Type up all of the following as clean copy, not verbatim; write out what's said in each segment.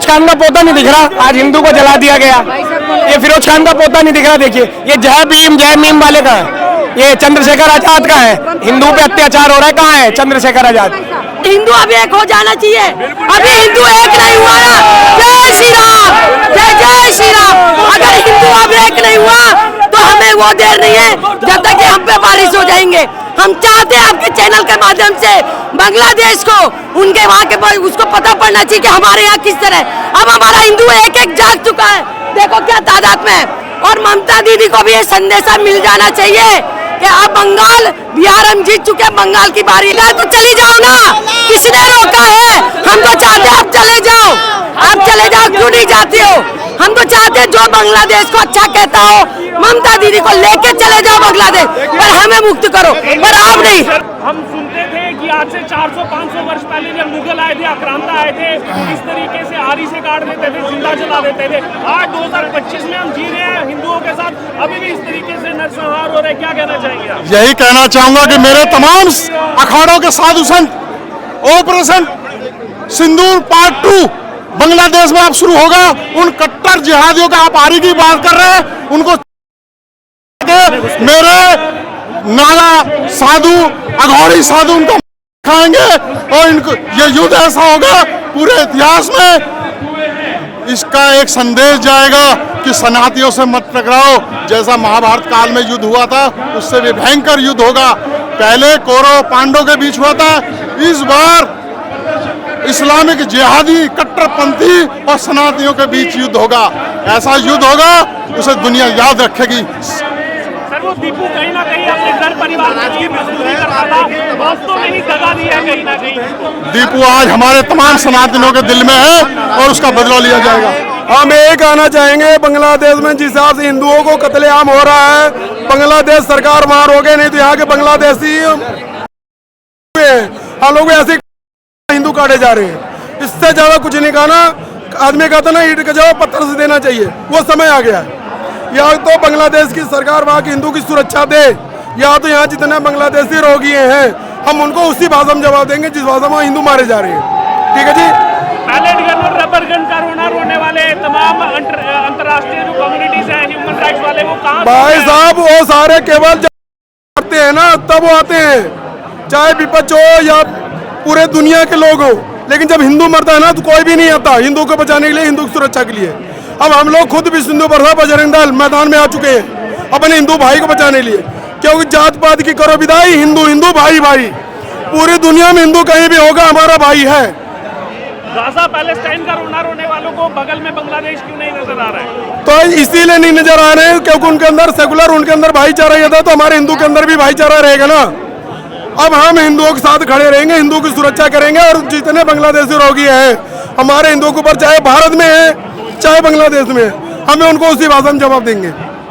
खान का पोता नहीं दिख रहा, आज हिंदू को जला दिया गया। ये फिरोज खान का पोता नहीं दिख रहा, देखिए ये जय भीम जय मीम वाले का है, ये चंद्रशेखर आजाद का है। हिंदू पे अत्याचार हो रहा है, कहाँ है चंद्रशेखर आजाद? हिंदू अभी एक हो जाना चाहिए, अभी हिंदू एक नहीं हुआ ना। जय श्री राम, जय जय श्री राम। अगर हिंदू अब एक नहीं हुआ तो हमें वो देर नहीं है जब तक हम पे बारिश हो जाएंगे। हम चाहते हैं आपके चैनल के माध्यम से बांग्लादेश को उनके वहाँ के उसको पता पड़ना चाहिए कि हमारे यहाँ किस तरह अब हमारा हिंदू एक एक जाग चुका है, देखो क्या तादाद में है। और ममता दीदी को भी ये संदेशा मिल जाना चाहिए कि आप बंगाल बिहार हम जीत चुके हैं, बंगाल की बारी है तो चली जाओ ना, किसने रोका है? हम तो चाहते हैं आप चले जाओ, आप चले जाओ, क्यों नहीं जाते हो? हम तो चाहते हैं जो बांग्लादेश को अच्छा कहता हो ममता दीदी को लेके चले जाओ बांग्लादेश, पर हमें मुक्त करो, पर आप नहीं। हम सुनते थे कि आज से 400-500 वर्ष पहले जब मुगल आए थे, आक्रांता आए थे, इस तरीके से आरी से काट देते थे, जिंदा जला देते थे। आज 2025 में हम जी रहे हैं हिंदुओं के साथ, अभी भी इस तरीके से नरसंहार हो रहे, क्या कहना चाहेंगे आप? यही कहना चाहूंगा कि मेरे तमाम अखाड़ों के साधु संत ऑपरेशन सिंदूर पार्ट 2 बांग्लादेश में अब शुरू होगा। उन कट्टर जिहादियों का आप आरी की बात कर रहे हैं, उनको मेरे नाला साधु अघोरी साधु उनको खाएंगे और इनको ये युद्ध ऐसा होगा पूरे इतिहास में इसका एक संदेश जाएगा कि सनातियों से मत टकराओ। जैसा महाभारत काल में युद्ध हुआ था उससे भी भयंकर युद्ध होगा। पहले कौरव पांडवों के बीच हुआ था, इस बार इस्लामिक जिहादी कट्टरपंथी और सनातियों के बीच युद्ध होगा। ऐसा युद्ध होगा उसे दुनिया याद रखेगी। सर वो दीपू कहीं ना कहीं अपने घर परिवार की मजदूरी करता था, दोस्तों ने ही दगा दिया है कहीं ना कहीं। दीपू आज हमारे तमाम सनातनों के दिल में है और उसका बदला लिया जाएगा। हम ये कहना चाहेंगे बांग्लादेश में जिस हिसाब से हिंदुओं को कत्लेआम हो रहा है, बांग्लादेश सरकार वहां रोके नहीं तो यहाँ के बांग्लादेशी हम लोग ऐसे हिंदू काटे जा रहे हैं। इससे ज्यादा कुछ नहीं कहना। आदमी कहता ना ईंट का जवाब पत्थर से देना चाहिए, वो समय आ गया है। या तो बांग्लादेश की सरकार वहाँ के हिंदू की सुरक्षा दे, या तो यहाँ जितने बांग्लादेशी रोगी हैं हम उनको उसी भाषा में जवाब देंगे जिस भाषा में हिंदू मारे जा रहे हैं। ठीक है जी। पैलेट गन और रबर गन का रोने वाले तमाम अंतर्राष्ट्रीय जो कम्युनिटीज हैं, ह्यूमन राइट्स वाले, वो कहाँ? भाई साहब वो सारे केवल जब आते हैं ना तब वो आते हैं, चाहे विपक्ष हो या पूरे दुनिया के लोग हो, लेकिन जब हिंदू मरता है ना तो कोई भी नहीं आता हिंदू को बचाने के लिए, हिंदू की सुरक्षा के लिए। अब हम लोग खुद भी सिंधु प्रथा बजरंग दल मैदान में आ चुके हैं अपने हिंदू भाई को बचाने के लिए, क्योंकि जात पात की करो विदाई, हिंदू हिंदू भाई भाई। पूरी दुनिया में हिंदू कहीं भी होगा हमारा भाई है। गाजा पैलेस्टाइन का रोने वालों को बगल में बांग्लादेश क्यों नहीं नजर आ रहा है? तो इसीलिए नहीं नजर आ रहे हैं क्योंकि उनके अंदर सेकुलर, उनके अंदर भाईचारा ये था, तो हमारे हिंदू के अंदर भी भाईचारा रहेगा ना। अब हम हिंदुओं के साथ खड़े रहेंगे, हिंदू की सुरक्षा करेंगे और जितने बांग्लादेशी रोगी हैं हमारे हिंदुओं के ऊपर, चाहे भारत में है चाहे बांग्लादेश में, हमें उनको उसी भाषा में जवाब देंगे।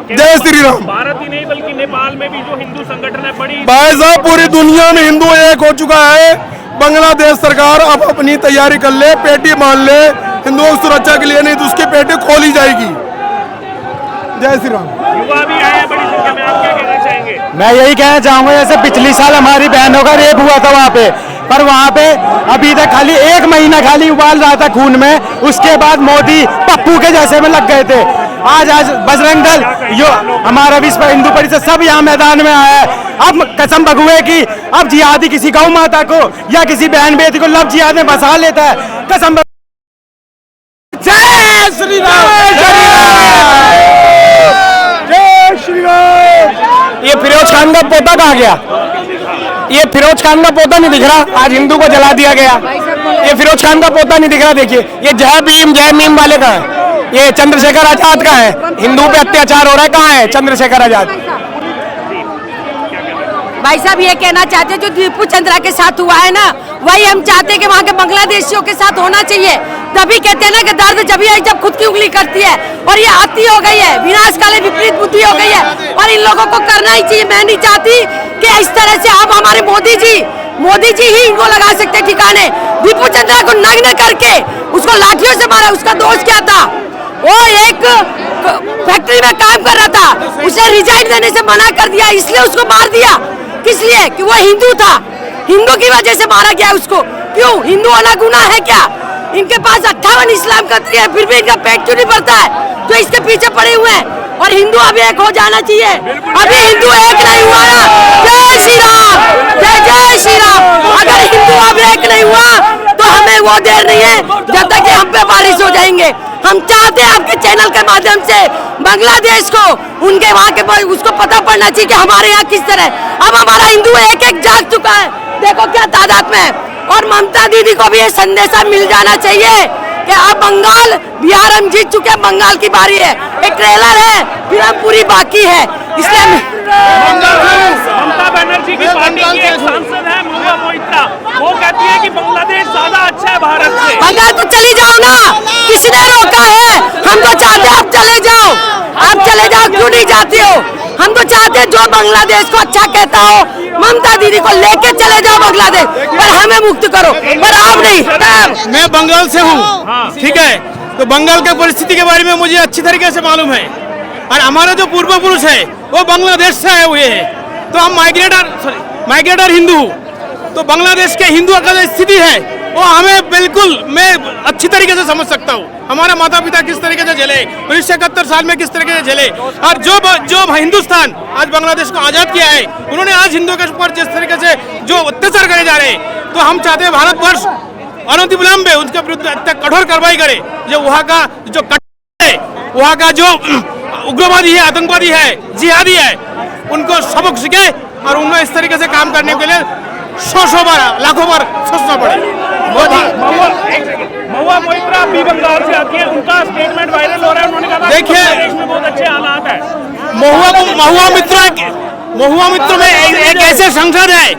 जय श्री राम। भारत ही नहीं बल्कि नेपाल में भी जो हिंदू संगठन है बड़ी भाई साहब पूरी दुनिया में हिंदू एक हो चुका है। बांग्लादेश सरकार अब अपनी तैयारी कर ले, पेटी मान ले हिंदुओं की सुरक्षा के लिए, नहीं तो उसकी पेटी खोली जाएगी। जय श्री राम। युवा भी आए हैं बड़ी संख्या में, आप क्या कहना चाहेंगे? मैं यही कहना चाहूंगा, जैसे पिछली साल हमारी बहनों का रेप हुआ था वहाँ पे, पर वहाँ पे अभी तक खाली 1 महीना खाली उबाल रहा था खून में, उसके बाद मोदी पप्पू के जैसे में लग गए थे। आज बजरंग दल यो हमारा विश्व हिंदू परिषद सब यहाँ मैदान में आया है। अब कसम भगुए की अब जिहादी किसी गौ माता को या किसी बहन बेटी को लव जिहाद में बसा लेता है, कसम। जय श्री राम, जय श्री राम। ये फिरोज खान का पोता कहाँ गया? ये फिरोज खान का पोता नहीं दिख रहा, आज हिंदू को जला दिया गया। ये फिरोज खान का पोता नहीं दिख रहा, देखिए ये जय भीम जय मीम वाले का है, ये चंद्रशेखर आजाद का है। हिंदू पे अत्याचार हो रहा है, कहाँ है चंद्रशेखर आजाद? भाई साहब ये कहना चाहते हैं जो दीपू चंद्रा के साथ हुआ है ना, वही हम चाहते हैं कि वहाँ के बांग्लादेशियों के साथ होना चाहिए। तभी कहते हैं ना कि दर्द जब आई जब खुद की उंगली करती है, और ये आती हो गई है, विनाशकाली विपरीत बुद्धि हो गई है, और इन लोगों को करना ही चाहिए। मैं नहीं चाहती कि इस तरह से अब हमारे मोदी जी ही इनको लगा सकते ठिकाने। दीपू चंद्रा को नग्न करके उसको लाठियों से मारा, उसका दोष क्या था? वो एक फैक्ट्री में काम कर रहा था, उसे रिजाइन देने से मना कर दिया, इसलिए उसको मार दिया। किस लिए? कि वो हिंदू था, हिंदू की वजह से मारा गया उसको। क्यों? हिंदू होना गुनाह है क्या? इनके पास 58 इस्लाम कंट्री है, फिर भी इनका पेट क्यों नहीं भरता है? तो इसके पीछे पड़े हुए हैं। और हिंदू अभी एक हो जाना चाहिए। अभी हिंदू एक नहीं हुआ ना, जय श्री राम, जय जय श्री राम। अगर हिंदू अब एक नहीं हुआ तो हमें वो देर नहीं है जब तक कि हम पे बारिश हो जाएंगे। हम चाहते हैं आपके चैनल के माध्यम से बांग्लादेश को, उनके वहाँ के उसको पता पड़ना चाहिए कि हमारे यहाँ किस तरह अब हमारा हिंदू एक एक जाग चुका है। देखो क्या तादाद में है। और ममता दीदी को भी ये संदेशा मिल जाना चाहिए कि अब बंगाल, बिहार हम जीत चुके हैं, बंगाल की बारी है। एक ट्रेलर है, फिल्म पूरी बाकी है। इसलिए ममता बनर्जी की पार्टी की एक सांसद है महुआ मोइत्रा, वो कहती है कि बांग्लादेश ज्यादा अच्छा है भारत से। बंगाल तो चली जाओ ना, किसने रोका है? हम तो चाहते हैं आप चले जाओ, आप चले जाओ, क्यों नहीं जाती हो? हम तो चाहते हैं जो बांग्लादेश को अच्छा कहता हो ममता दीदी को लेके चले जाओ बांग्लादेश, पर हमें मुक्त करो, पर आप नहीं। मैं बंगाल से हूँ, ठीक है, तो बंगाल के परिस्थिति के बारे में मुझे अच्छी तरीके से मालूम है। और हमारे जो पूर्व पुरुष है वो बांग्लादेश से आए हुए हैं, तो हम माइग्रेटर हिंदू, तो बांग्लादेश के हिंदुओं का जो स्थिति है वो हमें बिल्कुल, मैं अच्छी तरीके से समझ सकता हूँ। हमारा माता पिता किस तरीके से झेले, 1971 साल में किस तरीके से झेले, और जो हिंदुस्तान आज बांग्लादेश को आजाद किया है, उन्होंने आज हिंदुओं के ऊपर जिस तरीके से जो अत्याचार करे जा रहे हैं, तो हम चाहते हैं भारतवर्ष अनतिविलंब उसके विरुद्ध कठोर कार्रवाई करे। जो वहाँ का जो है, वहाँ का जो उग्रवादी है, आतंकवादी है, जिहादी है, उनको सबक सीखे और उन्हें इस तरीके से काम करने के लिए सौ बार, लाखों बार सोचना पड़े। महुआ मोइत्रा भी बंगाल से आती है, उनका स्टेटमेंट वायरल हो रहा है। उन्होंने कहा देखिए, देश में बहुत अच्छे हालात है। महुआ मित्र में एक ऐसे संसद है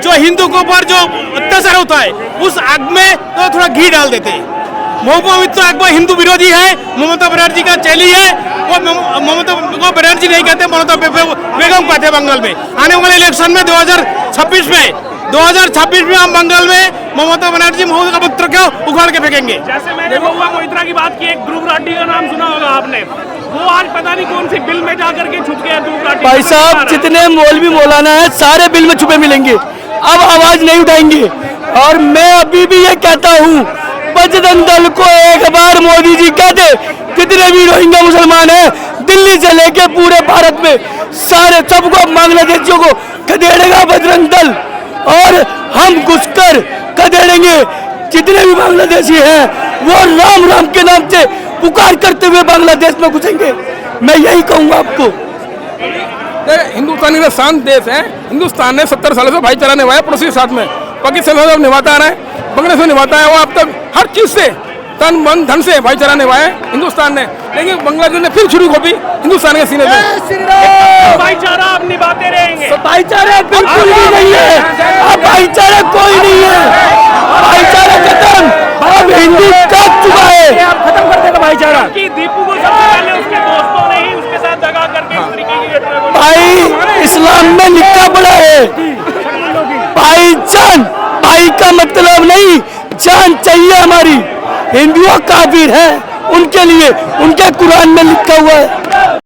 जो हिंदू के ऊपर जो अत्याचार होता है उस आग में तो थोड़ा घी डाल देते हैं। महुआ मित्र एक बार हिंदू विरोधी है, ममता बनर्जी का चेली है। वो ममता को बनर्जी नहीं कहते, ममता बेगम कहते हैं बंगाल में। आने वाले इलेक्शन में 2026 में हम बंगाल में ममता बनर्जी महुआ मित्र को उखाड़ के फेंकेंगे। जैसे मैंने महुआ मोइत्रा की बात की, एक ध्रुव राठी का नाम सुना होगा आपने, वो आज पता नहीं कौन सी बिल में जाकर के छुप गया ध्रुव राठी। भाई साहब, जितने मौलवी मौलाना है सारे बिल में छुपे मिलेंगे, अब आवाज नहीं उठाएंगे। और मैं अभी भी ये कहता हूँ, बजरंग दल को एक बार मोदी जी कह दे, कितने भी रोहिंग्या मुसलमान हैं दिल्ली से लेके पूरे भारत में सारे सबको बांग्लादेशियों को खदेड़ेगा बजरंग दल, और हम घुसकर खदेड़ेंगे। जितने भी बांग्लादेशी हैं वो राम राम के नाम से पुकार करते हुए बांग्लादेश में घुसेंगे। मैं यही कहूँगा आपको। हिंदुस्तान का शांत देश है। हिंदुस्तान ने 70 सालों से भाईचारा निभाया पड़ोसी के साथ में, पाकिस्तान से निभाता आ रहा है, बांग्लादेश में निभाता है। वो अब तक हर चीज से तन मन धन से भाईचारा निभाया हिंदुस्तान ने, लेकिन बांग्लादेश ने फिर छुरी खोपी हिंदुस्तान के सीने पे। भाईचारा आप निभाते रहेंगे। भाईचारा बिल्कुल भी नहीं है, अब भाईचारा कोई नहीं है, भाईचारा खत्म। अब हिंदू जाग चुका है, आप खत्म कर देगा भाईचारा। कि दीपू को सबसे पहले उसके दोस्तों ने ही उसके साथ दगा करके इस तरीके की भाई इस्लाम में लिखा पड़ा है, भाईजान, भाई का मतलब नहीं, जान चाहिए हमारी। हिंदुओं काफिर है, उनके लिए उनके कुरान में लिखा हुआ है।